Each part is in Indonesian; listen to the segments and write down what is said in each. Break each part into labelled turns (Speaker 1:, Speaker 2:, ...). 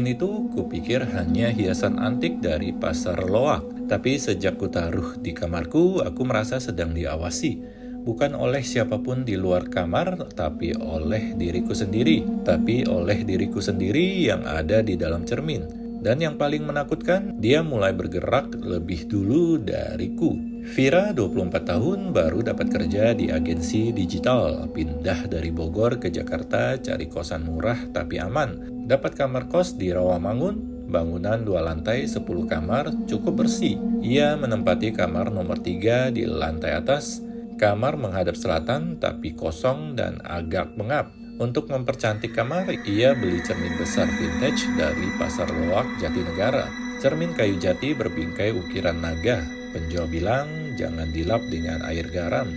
Speaker 1: Cermin itu kupikir hanya hiasan antik dari pasar loak. Tapi sejak kutaruh di kamarku, aku merasa sedang diawasi. Bukan oleh siapapun di luar kamar, tapi oleh diriku sendiri. Tapi oleh diriku sendiri yang ada di dalam cermin. Dan yang paling menakutkan, dia mulai bergerak lebih dulu dariku. Vira, 24 tahun, baru dapat kerja di agensi digital. Pindah dari Bogor ke Jakarta, cari kosan murah tapi aman. Dapat kamar kos di Rawamangun, bangunan 2 lantai 10 kamar, cukup bersih. Ia menempati kamar nomor 3 di lantai atas. Kamar menghadap selatan tapi kosong dan agak mengap. Untuk mempercantik kamar, ia beli cermin besar vintage dari pasar loak Jatinegara. Cermin kayu jati berbingkai ukiran naga. Penjual bilang jangan dilap dengan air garam.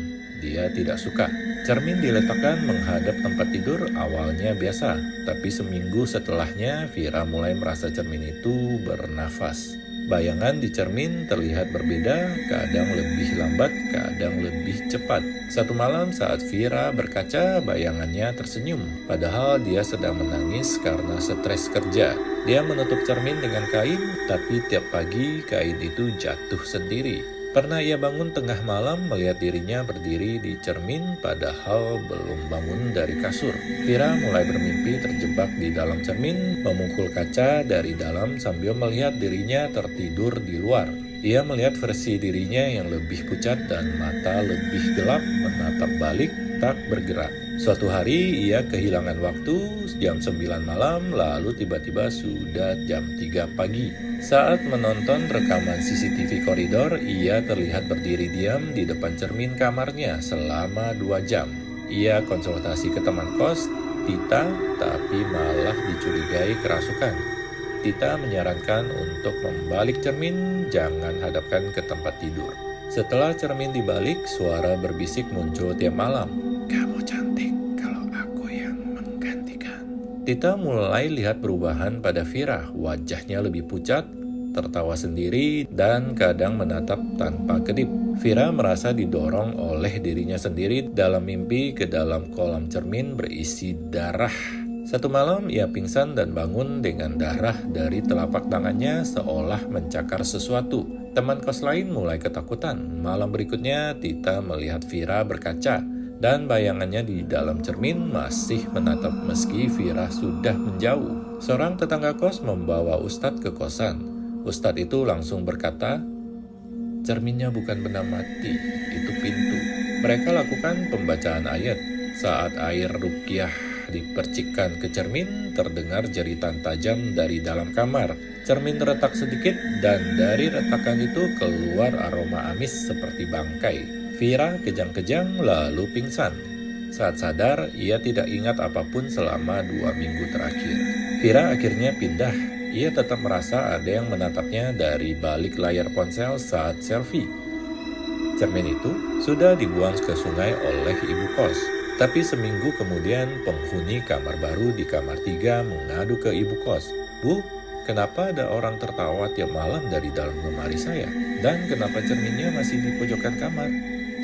Speaker 1: Dia tidak suka. Cermin diletakkan menghadap tempat tidur, awalnya biasa. Tapi seminggu setelahnya, Vira mulai merasa cermin itu bernafas. Bayangan di cermin terlihat berbeda, kadang lebih lambat, kadang lebih cepat. Satu malam saat Vira berkaca, bayangannya tersenyum. Padahal dia sedang menangis karena stres kerja. Dia menutup cermin dengan kain, tapi tiap pagi kain itu jatuh sendiri. Pernah ia bangun tengah malam melihat dirinya berdiri di cermin padahal belum bangun dari kasur. Vira mulai bermimpi terjebak di dalam cermin, memukul kaca dari dalam sambil melihat dirinya tertidur di luar. Ia melihat versi dirinya yang lebih pucat dan mata lebih gelap menatap balik, tak bergerak. Suatu hari ia kehilangan waktu, jam 9 malam, lalu tiba-tiba sudah jam 3 pagi. Saat menonton rekaman CCTV koridor, ia terlihat berdiri diam di depan cermin kamarnya selama 2 jam. Ia konsultasi ke teman kos, Tita, tapi malah dicurigai kerasukan. Tita menyarankan untuk membalik cermin, jangan hadapkan ke tempat tidur. Setelah cermin dibalik, suara berbisik muncul tiap malam. Kamu cantik kalau aku yang menggantikan. Tita mulai lihat perubahan pada Vira, wajahnya lebih pucat, tertawa sendiri, dan kadang menatap tanpa kedip. Vira merasa didorong oleh dirinya sendiri dalam mimpi ke dalam kolam cermin berisi darah. Satu malam ia pingsan dan bangun dengan darah dari telapak tangannya seolah mencakar sesuatu. Teman kos lain mulai ketakutan. Malam berikutnya Tita melihat Vira berkaca. Dan bayangannya di dalam cermin masih menatap meski Vira sudah menjauh. Seorang tetangga kos membawa Ustadz ke kosan. Ustadz itu langsung berkata, cerminnya bukan benda mati, itu pintu. Mereka lakukan pembacaan ayat. Saat air ruqyah dipercikkan ke cermin, terdengar jeritan tajam dari dalam kamar. Cermin retak sedikit dan dari retakan itu keluar aroma amis seperti bangkai. Vira kejang-kejang lalu pingsan. Saat sadar, ia tidak ingat apapun selama 2 minggu terakhir. Vira akhirnya pindah. Ia tetap merasa ada yang menatapnya dari balik layar ponsel saat selfie. Cermin itu sudah dibuang ke sungai oleh ibu kos. Tapi seminggu kemudian penghuni kamar baru di kamar 3 mengadu ke ibu kos. Bu, kenapa ada orang tertawa tiap malam dari dalam lemari saya? Dan kenapa cerminnya masih di pojokan kamar?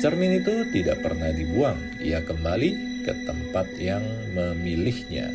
Speaker 1: Cermin itu tidak pernah dibuang, ia kembali ke tempat yang memilihnya.